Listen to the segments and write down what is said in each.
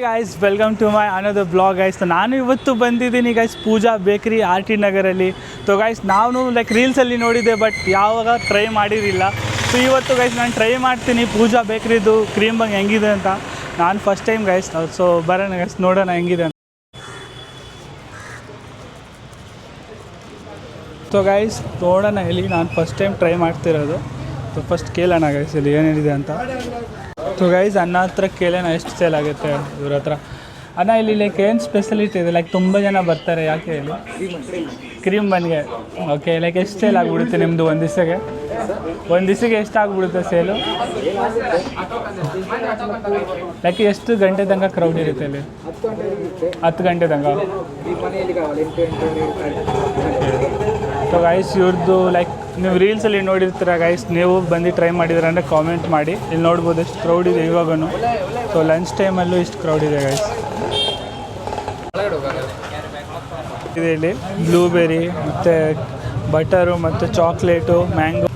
Guys welcome to my another blog guys. ನಾನು ಇವತ್ತು ಬಂದಿದ್ದೀನಿ ಗೈಸ್ ಪೂಜಾ ಬೇಕ್ರಿ RT ನಗರಲ್ಲಿ. ಸೊ ಗೈಸ್ ನಾನು ರೀಲ್ಸಲ್ಲಿ ನೋಡಿದ್ದೆ, ಬಟ್ ಯಾವಾಗ ಟ್ರೈ ಮಾಡಿರಲಿಲ್ಲ. ಸೊ ಇವತ್ತು ಗೈಸ್ ನಾನು ಟ್ರೈ ಮಾಡ್ತೀನಿ ಪೂಜಾ ಬೇಕ್ರಿದು ಕ್ರೀಮ್ ಬನ್ ಹೆಂಗಿದೆ ಅಂತ. ನಾನು ಫಸ್ಟ್ ಟೈಮ್ ಗೈಸ್. ಸೊ ಬರೋಣ ಗೈಸ್, ನೋಡೋಣ ಹೆಂಗಿದೆ ಅಂತ. ಸೊ ಗೈಸ್ ನೋಡೋಣ ಇಲ್ಲಿ, ನಾನು ಫಸ್ಟ್ ಟೈಮ್ ಟ್ರೈ ಮಾಡ್ತಿರೋದು. ಸೊ ಫಸ್ಟ್ ಕೇಳೋಣ ಗೈಸ್ ಇಲ್ಲಿ ಏನೇನಿದೆ ಅಂತ. ಸೊ ಗೈಸ್ ಅನ್ನ ಹತ್ರ ಕೇಳೋಣ ಎಷ್ಟು ಸೇಲ್ ಆಗುತ್ತೆ ಇವ್ರ ಹತ್ರ. ಅಣ್ಣ ಇಲ್ಲಿ ಏನು ಸ್ಪೆಷಲಿಟಿ ಇದೆ? ತುಂಬ ಜನ ಬರ್ತಾರೆ, ಯಾಕೆ ಇಲ್ಲಿ ಕ್ರೀಮ್ ಬನ್ಗೆ? ಓಕೆ, ಎಷ್ಟು ಸೇಲ್ ಆಗಿಬಿಡುತ್ತೆ ನಿಮ್ಮದು ಒಂದು ದಿವಸಕ್ಕೆ ಎಷ್ಟು ಆಗಿಬಿಡುತ್ತೆ ಸೇಲು? ಎಷ್ಟು ಗಂಟೆ ತನಕ ಕ್ರೌಡ್ ಇರುತ್ತೆ ಇಲ್ಲಿ? 10 ಗಂಟೆ ತನಕ. ಸೊ ಗೈಸ್ ಇವ್ರದ್ದು ನೀವು ರೀಲ್ಸಲ್ಲಿ ನೋಡಿರ್ತೀರ ಗೈಸ್, ನೀವು ಬಂದು ಟ್ರೈ ಮಾಡಿದ್ರೆ ಅಂದರೆ ಕಾಮೆಂಟ್ ಮಾಡಿ. ಇಲ್ಲಿ ನೋಡ್ಬೋದು ಎಷ್ಟು ಕ್ರೌಡ್ ಇದೆ ಇವಾಗೂ. ಸೊ ಲಂಚ್ ಟೈಮಲ್ಲೂ ಇಷ್ಟು ಕ್ರೌಡ್ ಇದೆ ಗೈಸ್. ಇದೆ ಇಲ್ಲಿ ಬ್ಲೂಬೆರಿ ಮತ್ತು ಬಟರು ಮತ್ತು ಚಾಕ್ಲೇಟು, ಮ್ಯಾಂಗೋ.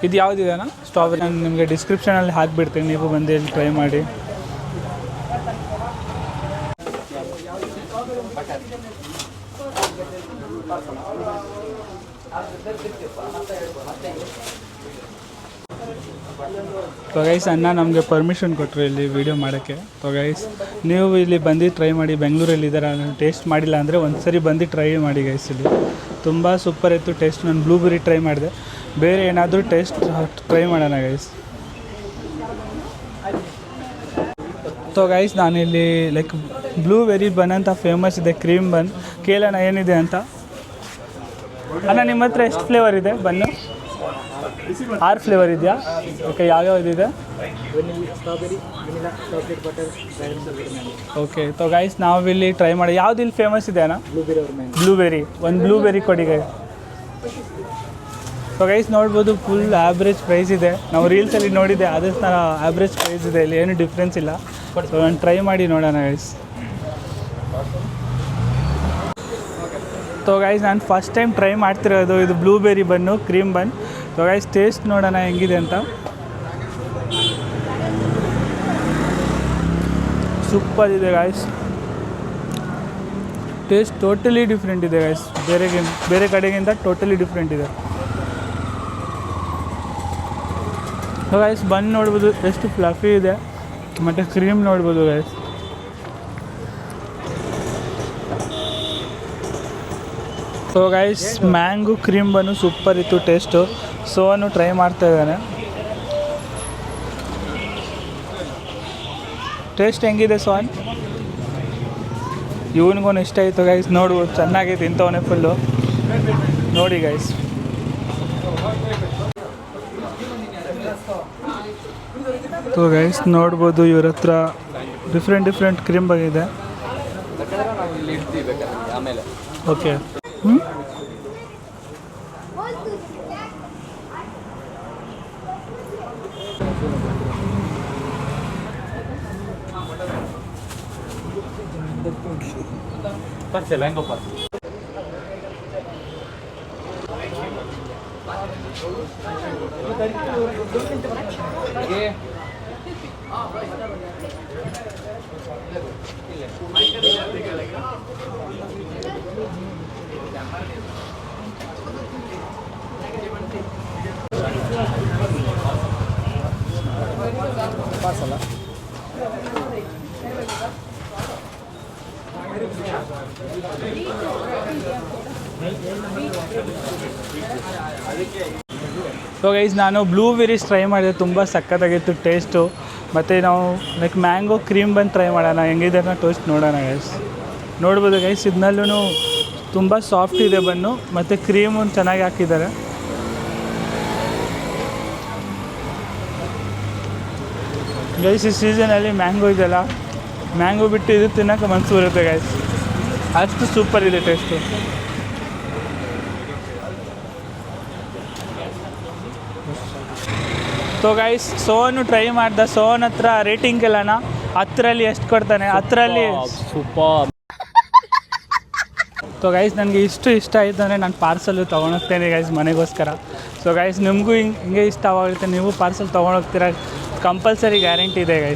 ಇದು ಯಾವುದಿದೆನಾ? ಸ್ಟ್ರಾಬೆರಿ. ನಾನು ನಿಮಗೆ ಡಿಸ್ಕ್ರಿಪ್ಷನಲ್ಲಿ ಹಾಕಿಬಿಡ್ತೀನಿ, ನೀವು ಬಂದು ಇಲ್ಲಿ ಟ್ರೈ ಮಾಡಿ. ಸೊ ಗೈಸ್ ಅಣ್ಣ ನಮಗೆ ಪರ್ಮಿಷನ್ ಕೊಟ್ಟರು ಇಲ್ಲಿ ವೀಡಿಯೋ ಮಾಡೋಕ್ಕೆ. ಸೊ ಗೈಸ್ ನೀವು ಇಲ್ಲಿ ಬಂದು ಟ್ರೈ ಮಾಡಿ, ಬೆಂಗಳೂರಲ್ಲಿ ಇದ್ದಾರೆ, ನಾನು ಟೇಸ್ಟ್ ಮಾಡಿಲ್ಲ ಅಂದರೆ ಒಂದು ಸರಿ ಬಂದು ಟ್ರೈ ಮಾಡಿ ಗೈಸ್. ಇಲ್ಲಿ ತುಂಬ ಸೂಪರ್ ಇತ್ತು ಟೇಸ್ಟ್. ನಾನು ಬ್ಲೂಬೆರಿ ಟ್ರೈ ಮಾಡಿದೆ, ಬೇರೆ ಏನಾದರೂ ಟೇಸ್ಟ್ ಟ್ರೈ ಮಾಡೋಣ ಗೈಸ್. ಸೊ ಗೈಸ್ ನಾನಿಲ್ಲಿ ಬ್ಲೂಬೆರಿ ಬನ್ ಅಂತ ಫೇಮಸ್ ಇದೆ, ಕ್ರೀಮ್ ಬನ್. ಕೇಳೋಣ ಏನಿದೆ ಅಂತ. ಅಣ್ಣ ನಿಮ್ಮ ಹತ್ರ ಎಷ್ಟು ಫ್ಲೇವರ್ ಇದೆ ಬನ್ನು? 6 ಫ್ಲೇವರ್ ಇದೆಯಾ? ಓಕೆ, ಯಾವ್ಯಾವುದಿದೆ? ಓಕೆ. ಸೊ ಗೈಸ್ ನಾವಿಲ್ಲಿ ಟ್ರೈ ಮಾಡಿ. ಯಾವ್ದು ಇಲ್ಲಿ ಫೇಮಸ್ ಇದೆ ಅಣ್ಣ? ಬ್ಲೂಬೆರಿ. ಒಂದು ಬ್ಲೂಬೆರಿ ಕೊಡಿ ಗೈಸ್. ಸೊ ಗೈಸ್ ನೋಡ್ಬೋದು ಫುಲ್ ಆ್ಯಾವ್ರೇಜ್ ಪ್ರೈಸ್ ಇದೆ. ನಾವು ರೀಲ್ಸಲ್ಲಿ ನೋಡಿದ್ದೆ, ಅದೇ ಥರ ಆ್ಯಾವ್ರೇಜ್ ಪ್ರೈಸ್ ಇದೆ, ಇಲ್ಲಿ ಏನು ಡಿಫ್ರೆನ್ಸ್ ಇಲ್ಲ. ಸೊ ನಾನು ಟ್ರೈ ಮಾಡಿ ನೋಡೋಣ ಗೈಸ್. ಸೊ ಗೈಸ್ ನಾನು ಫಸ್ಟ್ ಟೈಮ್ ಟ್ರೈ ಮಾಡ್ತಿರೋದು ಇದು ಬ್ಲೂಬೆರಿ ಬನ್ನು, ಕ್ರೀಮ್ ಬನ್. ಸೊ ಗೈಸ್ ಟೇಸ್ಟ್ ನೋಡೋಣ ಹೆಂಗಿದೆ ಅಂತ. ಸೂಪರ್ ಇದೆ ಗೈಸ್, ಟೇಸ್ಟ್ ಟೋಟಲಿ ಡಿಫ್ರೆಂಟ್ ಇದೆ ಗೈಸ್. ಬೇರೆ ಕಡೆಗಿಂತ ಟೋಟಲಿ ಡಿಫ್ರೆಂಟ್ ಇದೆ. ಸೊ ಗೈಸ್ ಬನ್ ನೋಡ್ಬೋದು ಎಷ್ಟು ಫ್ಲಫಿ ಇದೆ, ಮತ್ತು ಕ್ರೀಮ್ ನೋಡ್ಬೋದು guys. So guys mango cream bun super ಇತ್ತು ಟೇಸ್ಟು. ಸೋನು ಟ್ರೈ ಮಾಡ್ತಾ ಇದ್ದಾನೆ. ಟೇಸ್ಟ್ ಹೆಂಗಿದೆ ಸೋನ್? ಇವನಿಗೂ ಇಷ್ಟ ಆಯಿತು ಗೈಸ್. ನೋಡ್ಬೋದು ಚೆನ್ನಾಗಿ ತಿಂತವನೇ ಫುಲ್ಲು. ನೋಡಿ ಗೈಸ್. ಸೊ ಗೈಸ್ ನೋಡ್ಬೋದು ಇವ್ರ ಹತ್ರ ಡಿಫ್ರೆಂಟ್ ಕ್ರೀಮ್ ಬಂದಿದೆ. ಓಕೆ. ಸೊ ಗೈಸ್ ನಾನು ಬ್ಲೂಬೆರೀಸ್ ಟ್ರೈ ಮಾಡಿದೆ, ತುಂಬ ಸಖತ್ತಾಗಿತ್ತು ಟೇಸ್ಟು. ಮತ್ತು ನಾವು ಮ್ಯಾಂಗೋ ಕ್ರೀಮ್ ಬನ್ ಟ್ರೈ ಮಾಡೋಣ ಹೆಂಗಿದೆ ಅನ್ನೋ ಟೇಸ್ಟ್ ನೋಡೋಣ ಗೈಸ್. ನೋಡ್ಬೋದು ಗೈಸ್ ಇದನ್ನಲ್ಲೂ ತುಂಬ ಸಾಫ್ಟ್ ಇದೆ ಬನ್ನು, ಮತ್ತು ಕ್ರೀಮು ಚೆನ್ನಾಗಿ ಹಾಕಿದ್ದಾರೆ. ಗೈಸ್ ಈ ಸೀಸನಲ್ಲಿ ಮ್ಯಾಂಗೋ ಇದೆಯಲ್ಲ, ಮ್ಯಾಂಗೋ ಬಿಟ್ಟು ಇದು ತಿನ್ನೋಕೆ ಮನಸ್ಸು ಬರುತ್ತೆ ಗೈಸ್, ಅಷ್ಟು ಸೂಪರ್ ಇದೆ taste. So guys Sonu try ಮಾಡ್ದ. ಸೋನ್ ಹತ್ರ ರೇಟಿಂಗ್ ಕೇಳೋಣ, 10ರಲ್ಲಿ ಎಷ್ಟು ಕೊಡ್ತಾನೆ? 10ರಲ್ಲಿ ಸೂಪರ್. ಸೊ ಗೈಸ್ ನನಗೆ ಇಷ್ಟ ಆಯಿತು ಅಂದರೆ ನಾನು ಪಾರ್ಸಲ್ಲು ತೊಗೊಂಡೋಗ್ತೇನೆ ಗೈಸ್ ಮನೆಗೋಸ್ಕರ. ಸೊ ಗೈಸ್ ನಿಮಗೂ ಹಿಂಗೆ ಇಷ್ಟ ಆಗುತ್ತೆ, ನೀವು ಪಾರ್ಸಲ್ ತೊಗೊಂಡೋಗ್ತೀರಾ ಕಂಪಲ್ಸರಿ ಗ್ಯಾರಂಟಿ ಇದೆ ಗೈಸ್.